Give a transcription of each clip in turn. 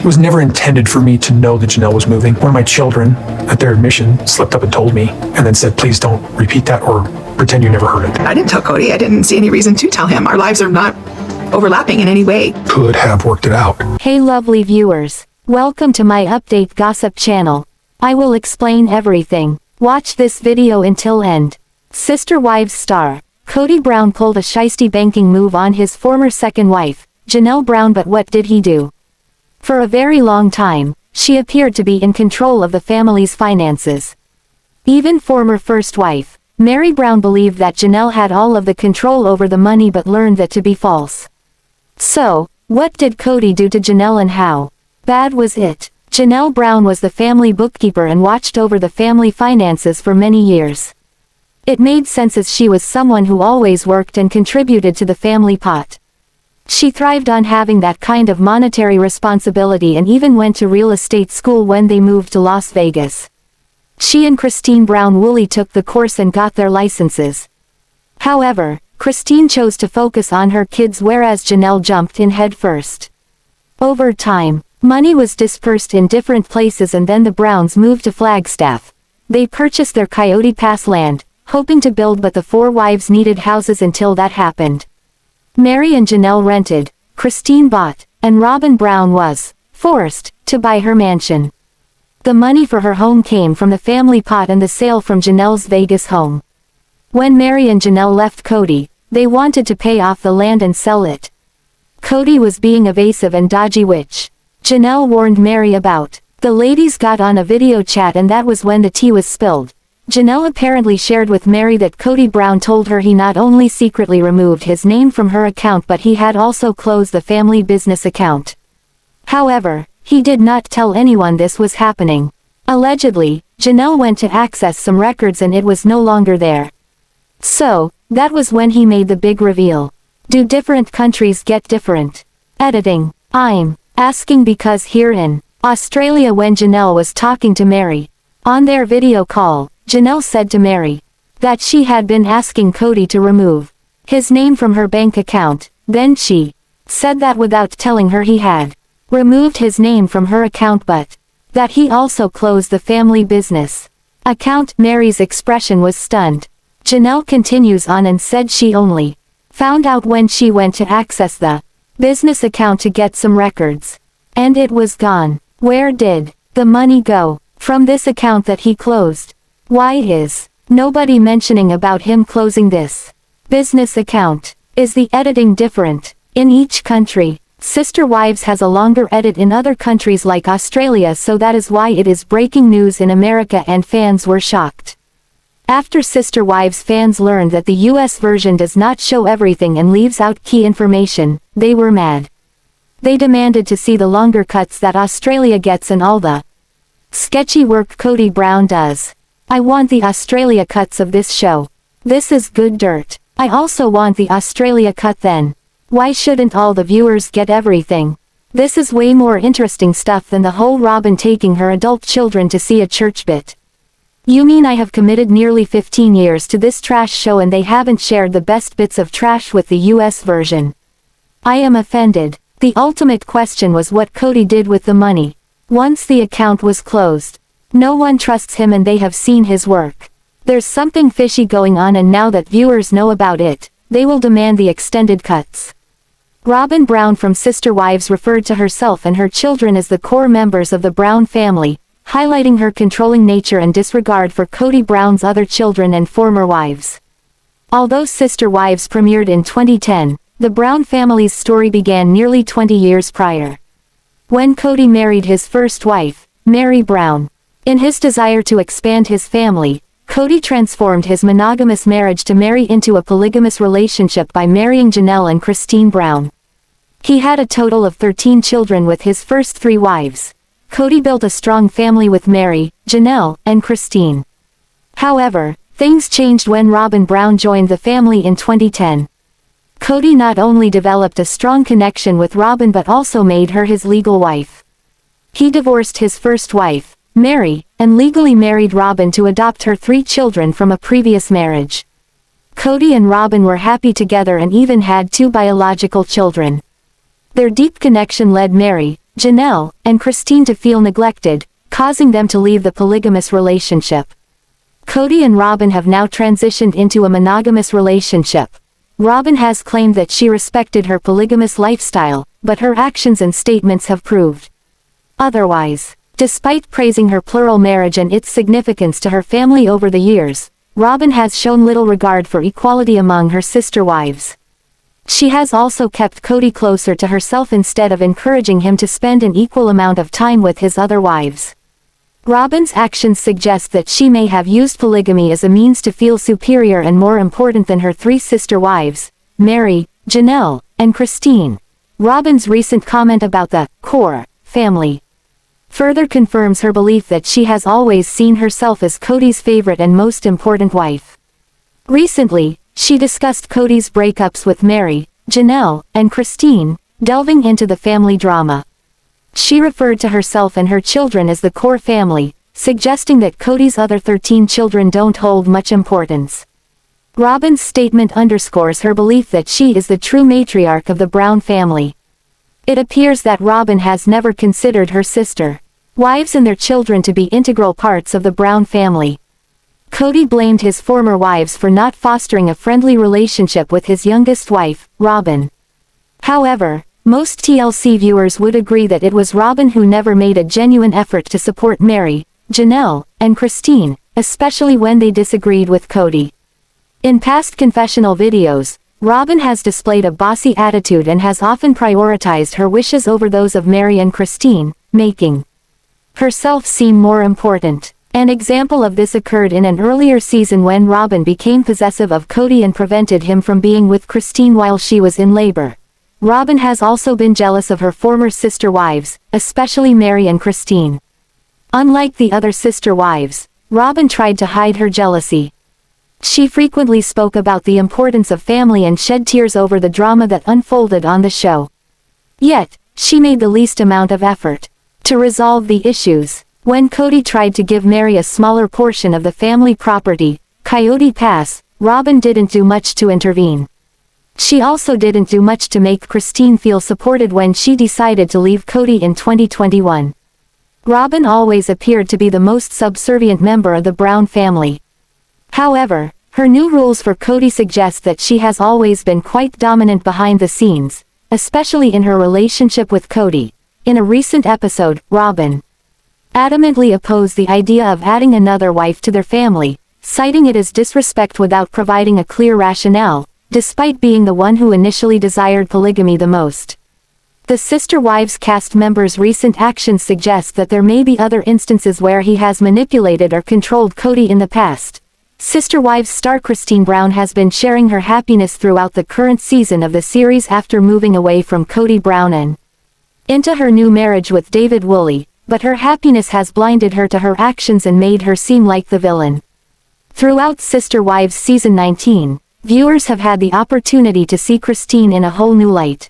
was never intended for me to know that Janelle was moving. One of my children, at their admission, slipped up and told me, and then said, please don't repeat that or pretend you never heard it. I didn't tell Kody. I didn't see any reason to tell him. Our lives are not overlapping in any way. Could have worked it out. Hey lovely viewers. Welcome to my update gossip channel. I will explain everything. Watch this video until end. Sister Wives star. Kody Brown pulled a shiesty banking move on his former second wife, Janelle Brown, but what did he do? For a very long time, she appeared to be in control of the family's finances. Even former first wife, Meri Brown, believed that Janelle had all of the control over the money but learned that to be false. So, what did Kody do to Janelle and how bad was it? Janelle Brown was the family bookkeeper and watched over the family finances for many years. It made sense as she was someone who always worked and contributed to the family pot. She thrived on having that kind of monetary responsibility and even went to real estate school when they moved to Las Vegas. She and Christine Brown Woolley took the course and got their licenses. However, Christine chose to focus on her kids whereas Janelle jumped in head first. Over time, money was dispersed in different places and then the Browns moved to Flagstaff. They purchased their Coyote Pass land, hoping to build, but the four wives needed houses until that happened. Meri and Janelle rented, Christine bought, and Robyn Brown was forced to buy her mansion. The money for her home came from the family pot and the sale from Janelle's Vegas home. When Meri and Janelle left Kody, they wanted to pay off the land and sell it. Kody was being evasive and dodgy, which Janelle warned Meri about. The ladies got on a video chat and that was when the tea was spilled. Janelle apparently shared with Meri that Kody Brown told her he not only secretly removed his name from her account but he had also closed the family business account. However, he did not tell anyone this was happening. Allegedly, Janelle went to access some records and it was no longer there. So, that was when he made the big reveal. Do different countries get different editing? I'm asking because here in Australia, when Janelle was talking to Meri on their video call, Janelle said to Meri that she had been asking Kody to remove his name from her bank account. Then she said that without telling her he had removed his name from her account but that he also closed the family business account. Meri's expression was stunned. Janelle continues on and said she only found out when she went to access the business account to get some records. And it was gone. Where did the money go from this account that he closed? Why is nobody mentioning about him closing this business account? Is the editing different in each country? Sister Wives has a longer edit in other countries like Australia, so that is why it is breaking news in America and fans were shocked. After Sister Wives fans learned that the US version does not show everything and leaves out key information, they were mad. They demanded to see the longer cuts that Australia gets and all the sketchy work Kody Brown does. I want the Australia cuts of this show. This is good dirt. I also want the Australia cut then. Why shouldn't all the viewers get everything? This is way more interesting stuff than the whole Robyn taking her adult children to see a church bit. You mean I have committed nearly 15 years to this trash show and they haven't shared the best bits of trash with the US version? I am offended. The ultimate question was what Kody did with the money. Once the account was closed, no one trusts him and they have seen his work. There's something fishy going on, and now that viewers know about it, they will demand the extended cuts. Robyn Brown from Sister Wives referred to herself and her children as the core members of the Brown family, highlighting her controlling nature and disregard for Kody Brown's other children and former wives. Although Sister Wives premiered in 2010, the Brown family's story began nearly 20 years prior. When Kody married his first wife, Meri Brown. In his desire to expand his family, Kody transformed his monogamous marriage to Meri into a polygamous relationship by marrying Janelle and Christine Brown. He had a total of 13 children with his first 3 wives. Kody built a strong family with Meri, Janelle, and Christine. However, things changed when Robyn Brown joined the family in 2010. Kody not only developed a strong connection with Robyn but also made her his legal wife. He divorced his first wife, Meri, and legally married Robyn to adopt her 3 children from a previous marriage. Kody and Robyn were happy together and even had 2 biological children. Their deep connection led Meri, Janelle, and Christine to feel neglected, causing them to leave the polygamous relationship. Kody and Robyn have now transitioned into a monogamous relationship. Robyn has claimed that she respected her polygamous lifestyle, but her actions and statements have proved otherwise. Despite praising her plural marriage and its significance to her family over the years, Robyn has shown little regard for equality among her sister wives. She has also kept Kody closer to herself instead of encouraging him to spend an equal amount of time with his other wives. Robyn's actions suggest that she may have used polygamy as a means to feel superior and more important than her three sister wives, Meri, Janelle, and Christine. Robyn's recent comment about the core family further confirms her belief that she has always seen herself as Kody's favorite and most important wife. Recently, she discussed Kody's breakups with Meri, Janelle, and Christine, delving into the family drama. She referred to herself and her children as the core family, suggesting that Kody's other 13 children don't hold much importance. Robyn's statement underscores her belief that she is the true matriarch of the Brown family. It appears that Robyn has never considered her sister wives and their children to be integral parts of the Brown family. Kody blamed his former wives for not fostering a friendly relationship with his youngest wife, Robyn. However, most TLC viewers would agree that it was Robyn who never made a genuine effort to support Meri, Janelle, and Christine, especially when they disagreed with Kody. In past confessional videos, Robyn has displayed a bossy attitude and has often prioritized her wishes over those of Meri and Christine, making herself seem more important. An example of this occurred in an earlier season when Robyn became possessive of Kody and prevented him from being with Christine while she was in labor. Robyn has also been jealous of her former sister wives, especially Meri and Christine. Unlike the other sister wives, Robyn tried to hide her jealousy. She frequently spoke about the importance of family and shed tears over the drama that unfolded on the show. Yet, she made the least amount of effort to resolve the issues. When Kody tried to give Meri a smaller portion of the family property, Coyote Pass, Robyn didn't do much to intervene. She also didn't do much to make Christine feel supported when she decided to leave Kody in 2021. Robyn always appeared to be the most subservient member of the Brown family. However, her new rules for Kody suggest that she has always been quite dominant behind the scenes, especially in her relationship with Kody. In a recent episode, Robyn adamantly opposed the idea of adding another wife to their family, citing it as disrespect without providing a clear rationale, despite being the one who initially desired polygamy the most. The Sister Wives cast member's recent actions suggest that there may be other instances where he has manipulated or controlled Kody in the past. Sister Wives star Christine Brown has been sharing her happiness throughout the current season of the series after moving away from Kody Brown and into her new marriage with Devid Woolley, but her happiness has blinded her to her actions and made her seem like the villain. Throughout Sister Wives Season 19, viewers have had the opportunity to see Christine in a whole new light.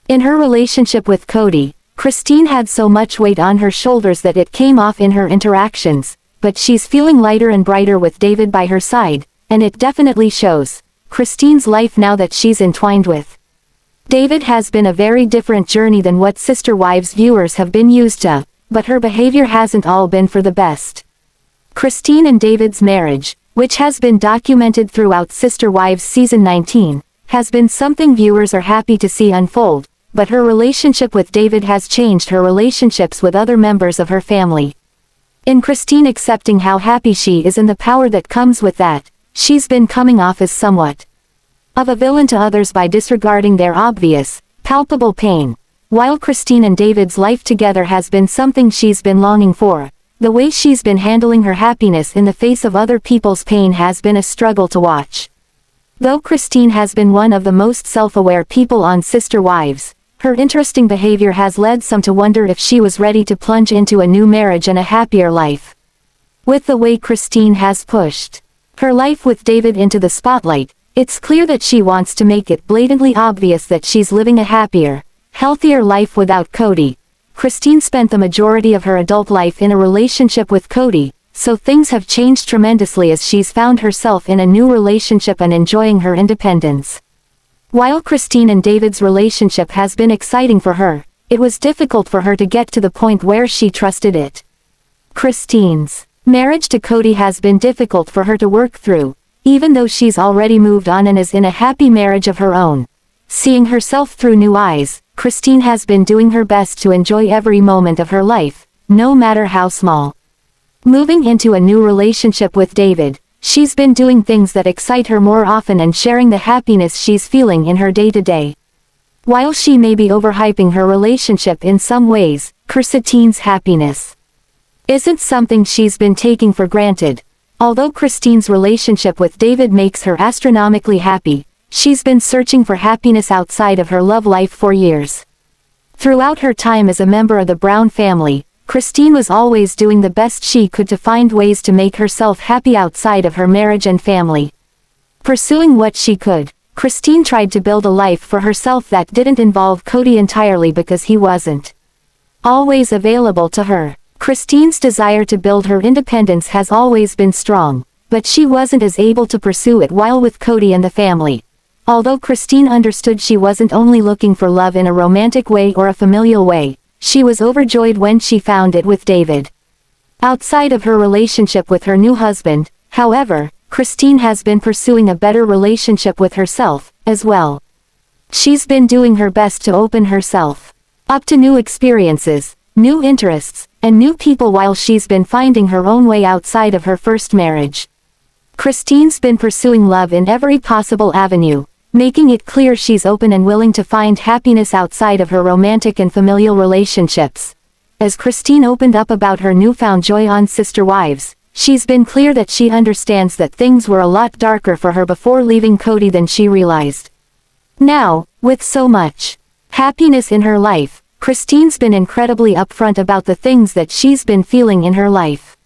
In her relationship with Kody, Christine had so much weight on her shoulders that it came off in her interactions, but she's feeling lighter and brighter with Devid by her side, and it definitely shows. Christine's life now that she's entwined with Devid has been a very different journey than what Sister Wives viewers have been used to, but her behavior hasn't all been for the best. Christine and Devid's marriage, which has been documented throughout Sister Wives Season 19, has been something viewers are happy to see unfold, but her relationship with Devid has changed her relationships with other members of her family. In Christine accepting how happy she is and the power that comes with that, she's been coming off as somewhat of a villain to others by disregarding their obvious, palpable pain. While Christine and Devid's life together has been something she's been longing for, the way she's been handling her happiness in the face of other people's pain has been a struggle to watch. Though Christine has been one of the most self-aware people on Sister Wives, her interesting behavior has led some to wonder if she was ready to plunge into a new marriage and a happier life. With the way Christine has pushed her life with Devid into the spotlight, it's clear that she wants to make it blatantly obvious that she's living a happier, healthier life without Kody. Christine spent the majority of her adult life in a relationship with Kody, so things have changed tremendously as she's found herself in a new relationship and enjoying her independence. While Christine and Devid's relationship has been exciting for her, it was difficult for her to get to the point where she trusted it. Christine's marriage to Kody has been difficult for her to work through, even though she's already moved on and is in a happy marriage of her own. Seeing herself through new eyes, Christine has been doing her best to enjoy every moment of her life, no matter how small. Moving into a new relationship with Devid, she's been doing things that excite her more often and sharing the happiness she's feeling in her day-to-day. While she may be overhyping her relationship in some ways, Christine's happiness isn't something she's been taking for granted. Although Christine's relationship with Devid makes her astronomically happy, she's been searching for happiness outside of her love life for years. Throughout her time as a member of the Brown family, Christine was always doing the best she could to find ways to make herself happy outside of her marriage and family. Pursuing what she could, Christine tried to build a life for herself that didn't involve Kody entirely because he wasn't always available to her. Christine's desire to build her independence has always been strong, but she wasn't as able to pursue it while with Kody and the family. Although Christine understood she wasn't only looking for love in a romantic way or a familial way, she was overjoyed when she found it with Devid. Outside of her relationship with her new husband, however, Christine has been pursuing a better relationship with herself, as well. She's been doing her best to open herself up to new experiences, new interests, and new people while she's been finding her own way outside of her first marriage. Christine's been pursuing love in every possible avenue, making it clear she's open and willing to find happiness outside of her romantic and familial relationships. As Christine opened up about her newfound joy on Sister Wives, she's been clear that she understands that things were a lot darker for her before leaving Kody than she realized. Now, with so much happiness in her life, Christine's been incredibly upfront about the things that she's been feeling in her life.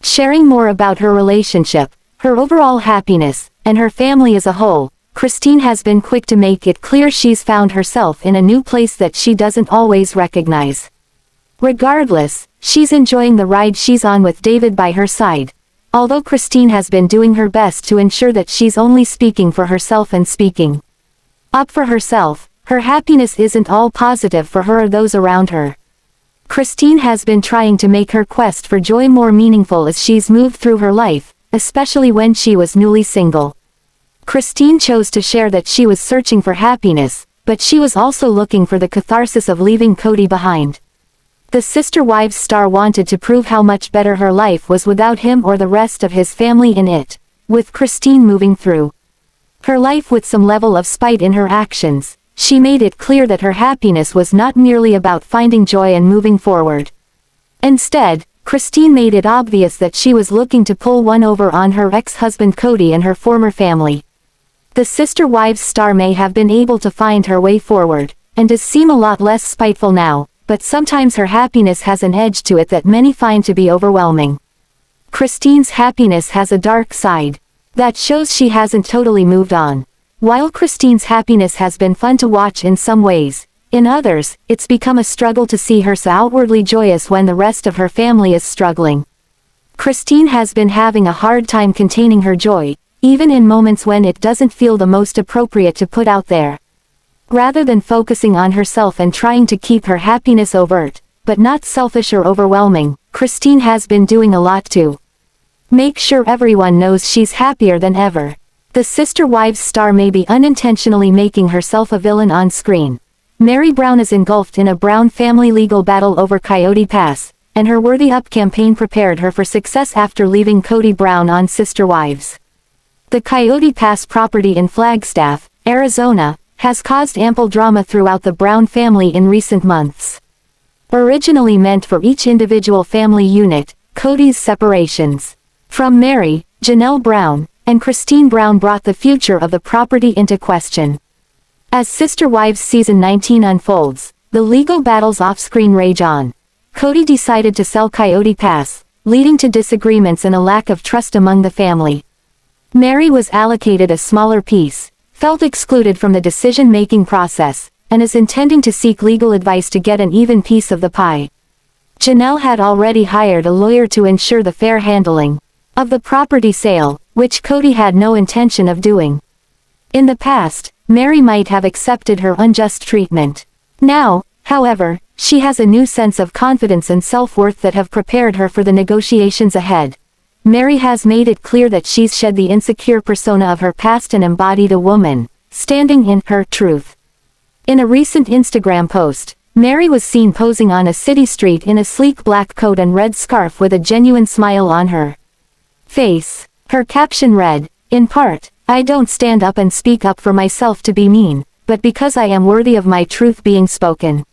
Sharing more about her relationship, her overall happiness, and her family as a whole, Christine has been quick to make it clear she's found herself in a new place that she doesn't always recognize. Regardless, she's enjoying the ride she's on with Devid by her side. Although Christine has been doing her best to ensure that she's only speaking for herself and speaking up for herself, her happiness isn't all positive for her or those around her. Christine has been trying to make her quest for joy more meaningful as she's moved through her life, especially when she was newly single. Christine chose to share that she was searching for happiness, but she was also looking for the catharsis of leaving Kody behind. The Sister Wives star wanted to prove how much better her life was without him or the rest of his family in it, with Christine moving through her life with some level of spite in her actions. She made it clear that her happiness was not merely about finding joy and moving forward. Instead, Christine made it obvious that she was looking to pull one over on her ex-husband Kody and her former family. The Sister Wives star may have been able to find her way forward, and does seem a lot less spiteful now, but sometimes her happiness has an edge to it that many find to be overwhelming. Christine's happiness has a dark side that shows she hasn't totally moved on. While Christine's happiness has been fun to watch in some ways, in others, it's become a struggle to see her so outwardly joyous when the rest of her family is struggling. Christine has been having a hard time containing her joy, even in moments when it doesn't feel the most appropriate to put out there. Rather than focusing on herself and trying to keep her happiness overt, but not selfish or overwhelming, Christine has been doing a lot to make sure everyone knows she's happier than ever. The Sister Wives star may be unintentionally making herself a villain on screen. Meri Brown is engulfed in a Brown family legal battle over Coyote Pass, and her Worthy Up campaign prepared her for success after leaving Kody Brown on Sister Wives. The Coyote Pass property in Flagstaff, Arizona, has caused ample drama throughout the Brown family in recent months. Originally meant for each individual family unit, Kody's separations from Meri, Janelle Brown, and Christine Brown brought the future of the property into question. As Sister Wives Season 19 unfolds, the legal battles off-screen rage on. Kody decided to sell Coyote Pass, leading to disagreements and a lack of trust among the family. Meri was allocated a smaller piece, felt excluded from the decision-making process, and is intending to seek legal advice to get an even piece of the pie. Janelle had already hired a lawyer to ensure the fair handling of the property sale, which Kody had no intention of doing. In the past, Meri might have accepted her unjust treatment. Now, However, she has a new sense of confidence and self-worth that have prepared her for the negotiations ahead. Meri has made it clear that she's shed the insecure persona of her past and embodied a woman, standing in her truth. In a recent Instagram post, Meri was seen posing on a city street in a sleek black coat and red scarf with a genuine smile on her face. Her caption read, in part, "I don't stand up and speak up for myself to be mean, but because I am worthy of my truth being spoken."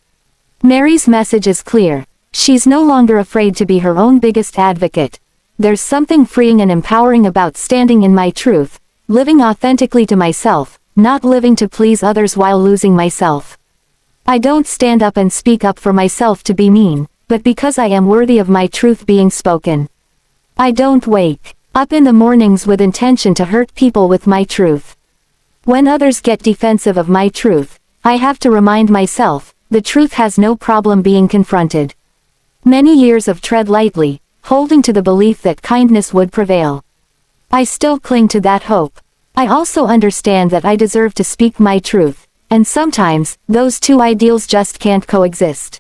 Meri's message is clear. She's no longer afraid to be her own biggest advocate. There's something freeing and empowering about standing in my truth, living authentically to myself, not living to please others while losing myself. I don't stand up and speak up for myself to be mean, but because I am worthy of my truth being spoken. I don't wake up in the mornings with intention to hurt people with my truth. When others get defensive of my truth, I have to remind myself, the truth has no problem being confronted. Many years of tread lightly, holding to the belief that kindness would prevail. I still cling to that hope. I also understand that I deserve to speak my truth, and sometimes, those two ideals just can't coexist.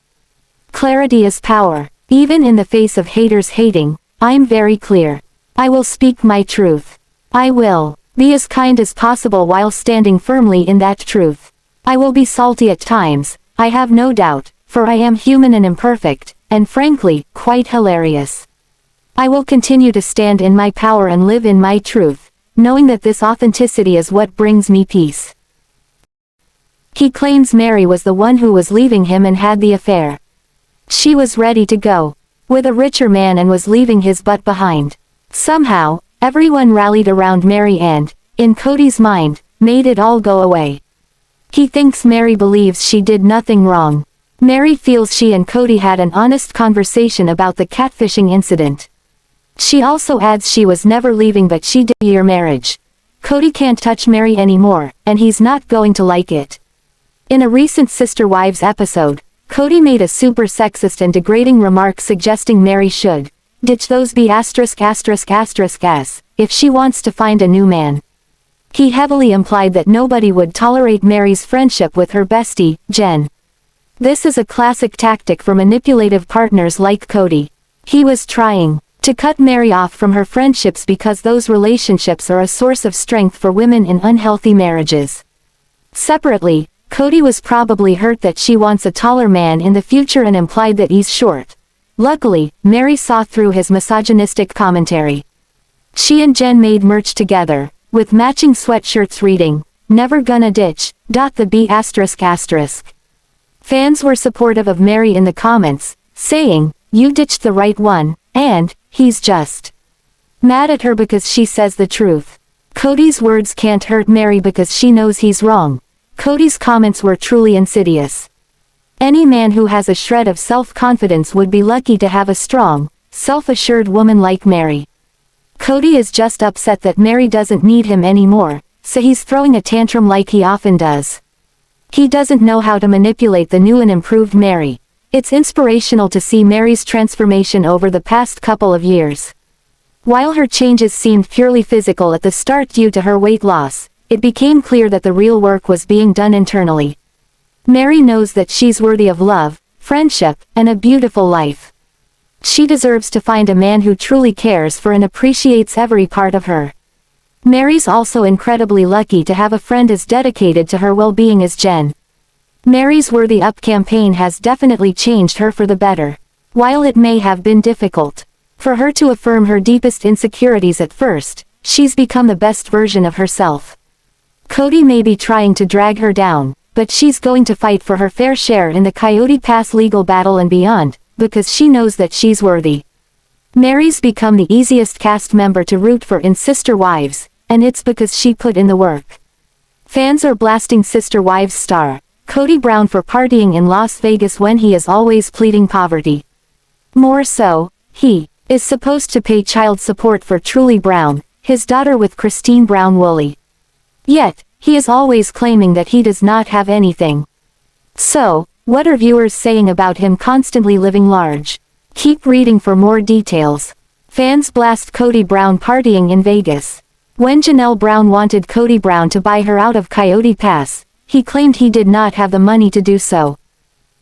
Clarity is power. Even in the face of haters hating, I'm very clear. I will speak my truth. I will be as kind as possible while standing firmly in that truth. I will be salty at times, I have no doubt, for I am human and imperfect, and frankly, quite hilarious. I will continue to stand in my power and live in my truth, knowing that this authenticity is what brings me peace. He claims Meri was the one who was leaving him and had the affair. She was ready to go with a richer man and was leaving his butt behind. Somehow, everyone rallied around Meri and, in Kody's mind, made it all go away. He thinks Meri believes she did nothing wrong. Meri feels she and Kody had an honest conversation about the catfishing incident. She also adds she was never leaving but she did your marriage. Kody can't touch Meri anymore, and he's not going to like it. In a recent Sister Wives episode, Kody made a super sexist and degrading remark suggesting Meri should ditch those as if she wants to find a new man. He heavily implied that nobody would tolerate Meri's friendship with her bestie, Jen. This is a classic tactic for manipulative partners like Kody. He was trying to cut Meri off from her friendships because those relationships are a source of strength for women in unhealthy marriages. Separately, Kody was probably hurt that she wants a taller man in the future and implied that he's short. Luckily, Meri saw through his misogynistic commentary. She and Jen made merch together, with matching sweatshirts reading, "Never gonna ditch, the B***." Fans were supportive of Meri in the comments, saying, "You ditched the right one," and, "He's just mad at her because she says the truth." Kody's words can't hurt Meri because she knows he's wrong. Kody's comments were truly insidious. Any man who has a shred of self-confidence would be lucky to have a strong, self-assured woman like Meri. Kody is just upset that Meri doesn't need him anymore, so he's throwing a tantrum like he often does. He doesn't know how to manipulate the new and improved Meri. It's inspirational to see Meri's transformation over the past couple of years. While her changes seemed purely physical at the start due to her weight loss, it became clear that the real work was being done internally. Meri knows that she's worthy of love, friendship, and a beautiful life. She deserves to find a man who truly cares for and appreciates every part of her. Meri's also incredibly lucky to have a friend as dedicated to her well-being as Jen. Meri's Worthy Up campaign has definitely changed her for the better. While it may have been difficult for her to affirm her deepest insecurities at first, she's become the best version of herself. Kody may be trying to drag her down, but she's going to fight for her fair share in the Coyote Pass legal battle and beyond, because she knows that she's worthy. Meri's become the easiest cast member to root for in Sister Wives, and it's because she put in the work. Fans are blasting Sister Wives star Kody Brown for partying in Las Vegas when he is always pleading poverty. More so, he is supposed to pay child support for Truely Brown, his daughter with Christine Brown Woolley. Yet, he is always claiming that he does not have anything. So, what are viewers saying about him constantly living large? Keep reading for more details. Fans blast Kody Brown partying in Vegas. When Janelle Brown wanted Kody Brown to buy her out of Coyote Pass, he claimed he did not have the money to do so.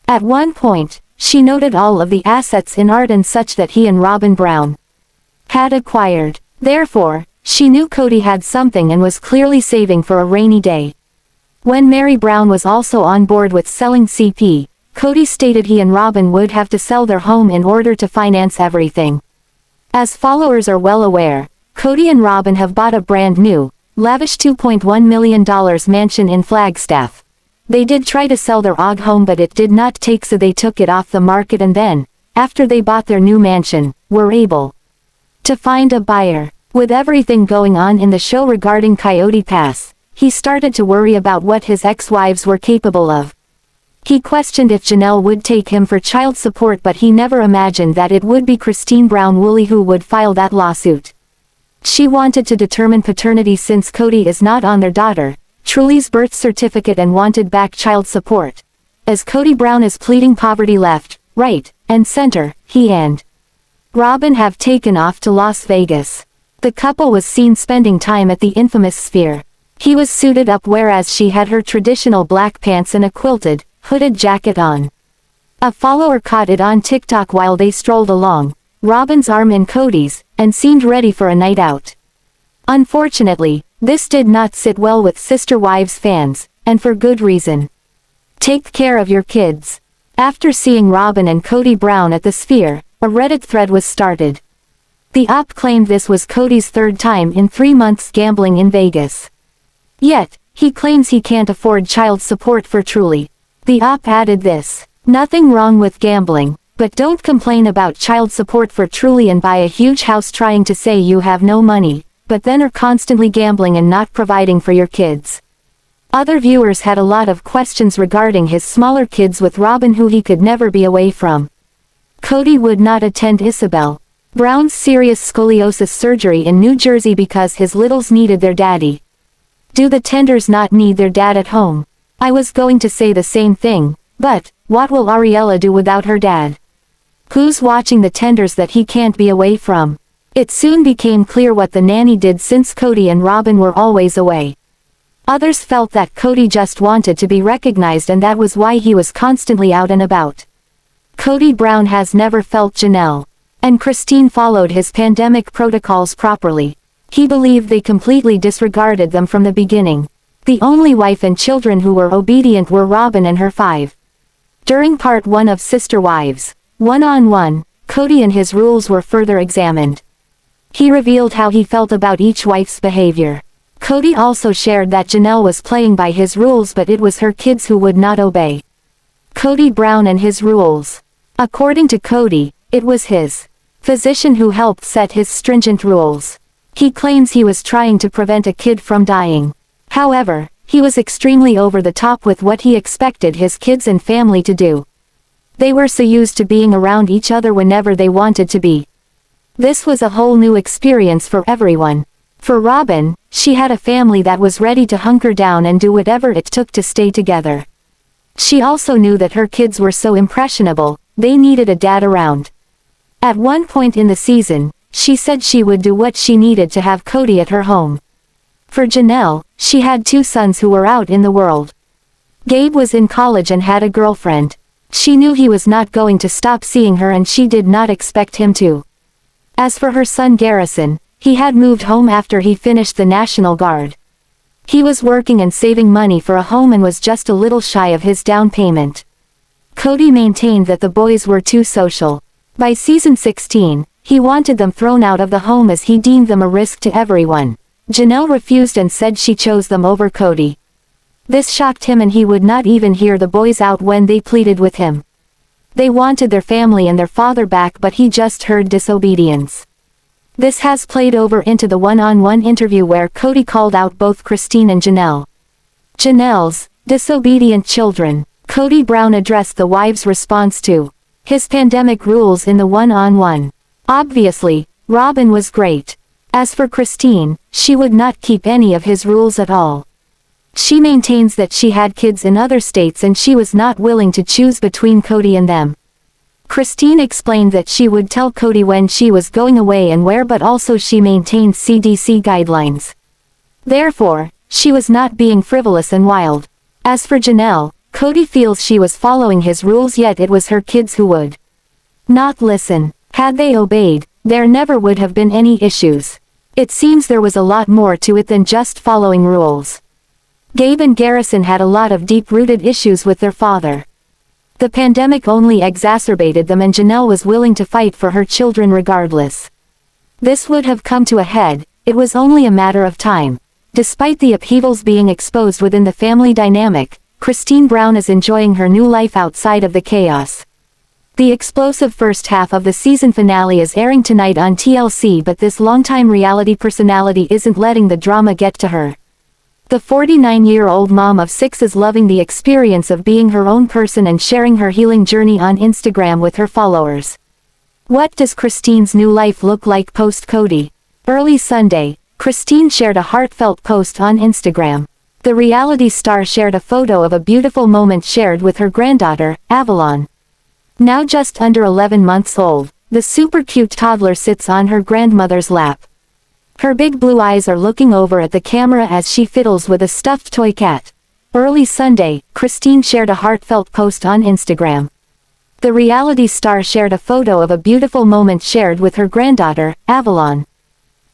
At one point, she noted all of the assets in art and such that he and Robyn Brown had acquired. Therefore, she knew Kody had something and was clearly saving for a rainy day. When Meri Brown was also on board with selling CP, Kody stated he and Robyn would have to sell their home in order to finance everything. As followers are well aware, Kody and Robyn have bought a brand new, lavish $2.1 million mansion in Flagstaff. They did try to sell their OG home but it did not take, so they took it off the market, and then, after they bought their new mansion, were able to find a buyer. With everything going on in the show regarding Coyote Pass, he started to worry about what his ex-wives were capable of. He questioned if Janelle would take him for child support, but he never imagined that it would be Christine Brown Woolley who would file that lawsuit. She wanted to determine paternity since Kody is not on their daughter, Truely's birth certificate, and wanted back child support. As Kody Brown is pleading poverty left, right, and center, he and Robyn have taken off to Las Vegas. The couple was seen spending time at the infamous Sphere. He was suited up whereas she had her traditional black pants and a quilted, hooded jacket on. A follower caught it on TikTok while they strolled along, Robyn's arm in Kody's, and seemed ready for a night out. Unfortunately, this did not sit well with Sister Wives fans, and for good reason. Take care of your kids. After seeing Robyn and Kody Brown at the Sphere, a Reddit thread was started. The op claimed this was Kody's third time in 3 months gambling in Vegas. Yet, he claims he can't afford child support for Truely. The op added this: "Nothing wrong with gambling, but don't complain about child support for Truely and buy a huge house trying to say you have no money, but then are constantly gambling and not providing for your kids." Other viewers had a lot of questions regarding his smaller kids with Robyn, who he could never be away from. Kody would not attend Ysabel Brown's serious scoliosis surgery in New Jersey because his littles needed their daddy. Do the tenders not need their dad at home? I was going to say the same thing, but what will Ariella do without her dad? Who's watching the tenders that he can't be away from? It soon became clear what the nanny did since Kody and Robyn were always away. Others felt that Kody just wanted to be recognized and that was why he was constantly out and about. Kody Brown has never felt Janelle and Christine followed his pandemic protocols properly. He believed they completely disregarded them from the beginning. The only wife and children who were obedient were Robyn and her 5. During part 1 of Sister Wives, One-on-One, Kody and his rules were further examined. He revealed how he felt about each wife's behavior. Kody also shared that Janelle was playing by his rules, but it was her kids who would not obey. Kody Brown and his rules. According to Kody, it was his physician who helped set his stringent rules. He claims he was trying to prevent a kid from dying. However, he was extremely over the top with what he expected his kids and family to do. They were so used to being around each other whenever they wanted to be. This was a whole new experience for everyone. For Robyn, she had a family that was ready to hunker down and do whatever it took to stay together. She also knew that her kids were so impressionable, they needed a dad around. At one point in the season, she said she would do what she needed to have Kody at her home. For Janelle, she had 2 sons who were out in the world. Gabe was in college and had a girlfriend. She knew he was not going to stop seeing her and she did not expect him to. As for her son Garrison, he had moved home after he finished the National Guard. He was working and saving money for a home and was just a little shy of his down payment. Kody maintained that the boys were too social. By season 16, he wanted them thrown out of the home as he deemed them a risk to everyone. Janelle refused and said she chose them over Kody. This shocked him and he would not even hear the boys out when they pleaded with him. They wanted their family and their father back, but he just heard disobedience. This has played over into the one-on-one interview where Kody called out both Christine and Janelle. Janelle's disobedient children. Kody Brown addressed the wives' response to his pandemic rules in the one-on-one. Obviously, Robyn was great. As for Christine, she would not keep any of his rules at all. She maintains that she had kids in other states and she was not willing to choose between Kody and them. Christine explained that she would tell Kody when she was going away and where, but also she maintained CDC guidelines. Therefore, she was not being frivolous and wild. As for Janelle, Kody feels she was following his rules, yet it was her kids who would not listen. Had they obeyed, there never would have been any issues. It seems there was a lot more to it than just following rules. Gabe and Garrison had a lot of deep-rooted issues with their father. The pandemic only exacerbated them, and Janelle was willing to fight for her children regardless. This would have come to a head, it was only a matter of time. Despite the upheavals being exposed within the family dynamic, Christine Brown is enjoying her new life outside of the chaos. The explosive first half of the season finale is airing tonight on TLC, but this longtime reality personality isn't letting the drama get to her. The 49-year-old mom of 6 is loving the experience of being her own person and sharing her healing journey on Instagram with her followers. What does Christine's new life look like post-Kody? Early Sunday, Christine shared a heartfelt post on Instagram. The reality star shared a photo of a beautiful moment shared with her granddaughter, Avalon. Now just under 11 months old, the super cute toddler sits on her grandmother's lap. Her big blue eyes are looking over at the camera as she fiddles with a stuffed toy cat. Early Sunday, Christine shared a heartfelt post on Instagram. The reality star shared a photo of a beautiful moment shared with her granddaughter, Avalon.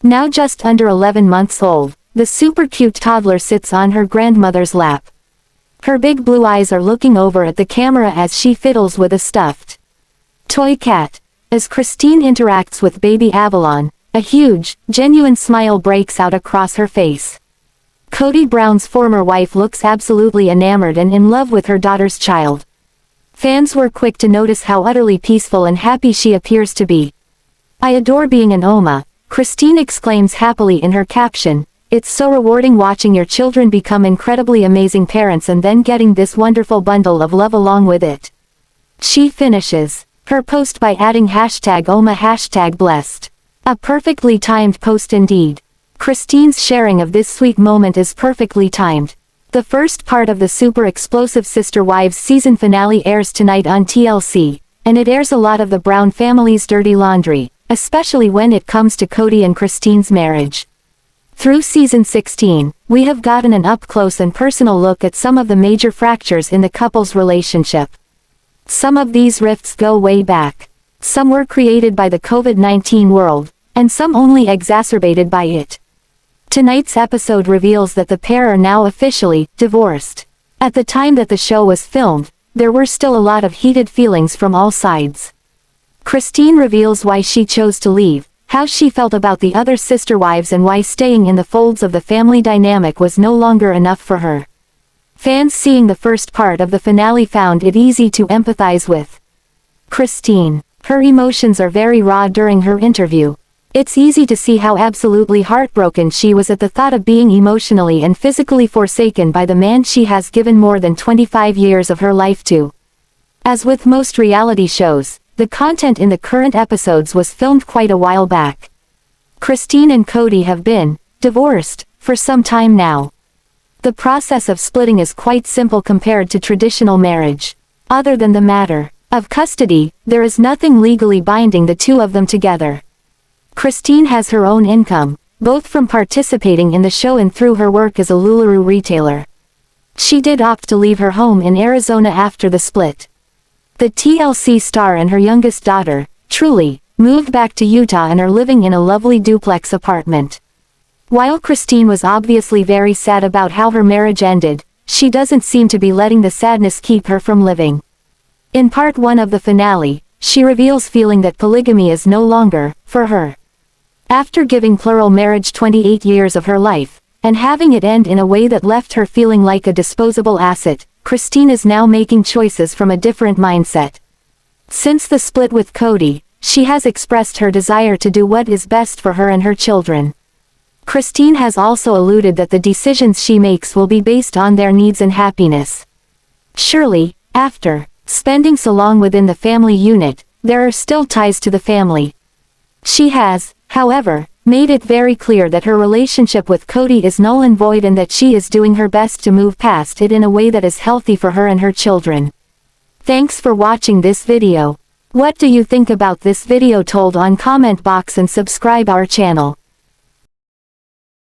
Now just under 11 months old, the super cute toddler sits on her grandmother's lap. Her big blue eyes are looking over at the camera as she fiddles with a stuffed toy cat. As Christine interacts with baby Avalon, a huge, genuine smile breaks out across her face. Kody Brown's former wife looks absolutely enamored and in love with her daughter's child. Fans were quick to notice how utterly peaceful and happy she appears to be. "I adore being an Oma," Christine exclaims happily in her caption. "It's so rewarding watching your children become incredibly amazing parents and then getting this wonderful bundle of love along with it." She finishes her post by adding #Oma #blessed. A perfectly timed post indeed. Christine's sharing of this sweet moment is perfectly timed. The first part of the super explosive Sister Wives season finale airs tonight on TLC, and it airs a lot of the Brown family's dirty laundry, especially when it comes to Kody and Christine's marriage. Through season 16, we have gotten an up-close and personal look at some of the major fractures in the couple's relationship. Some of these rifts go way back. Some were created by the COVID-19 world, and some only exacerbated by it. Tonight's episode reveals that the pair are now officially divorced. At the time that the show was filmed, there were still a lot of heated feelings from all sides. Christine reveals why she chose to leave, how she felt about the other sister wives, and why staying in the folds of the family dynamic was no longer enough for her. Fans seeing the first part of the finale found it easy to empathize with Christine. Her emotions are very raw during her interview. It's easy to see how absolutely heartbroken she was at the thought of being emotionally and physically forsaken by the man she has given more than 25 years of her life to. As with most reality shows, the content in the current episodes was filmed quite a while back. Christine and Kody have been divorced for some time now. The process of splitting is quite simple compared to traditional marriage. Other than the matter of custody, there is nothing legally binding the two of them together. Christine has her own income, both from participating in the show and through her work as a LuLaRoe retailer. She did opt to leave her home in Arizona after the split. The TLC star and her youngest daughter, Truely, moved back to Utah and are living in a lovely duplex apartment. While Christine was obviously very sad about how her marriage ended, she doesn't seem to be letting the sadness keep her from living. In part 1 of the finale, she reveals feeling that polygamy is no longer for her. After giving plural marriage 28 years of her life, and having it end in a way that left her feeling like a disposable asset, Christine is now making choices from a different mindset. Since the split with Kody, she has expressed her desire to do what is best for her and her children. Christine has also alluded that the decisions she makes will be based on their needs and happiness. Surely, after spending so long within the family unit, there are still ties to the family. She has, however, made it very clear that her relationship with Kody is null and void and that she is doing her best to move past it in a way that is healthy for her and her children. Thanks for watching this video. What do you think about this video? Told on comment box and subscribe our channel.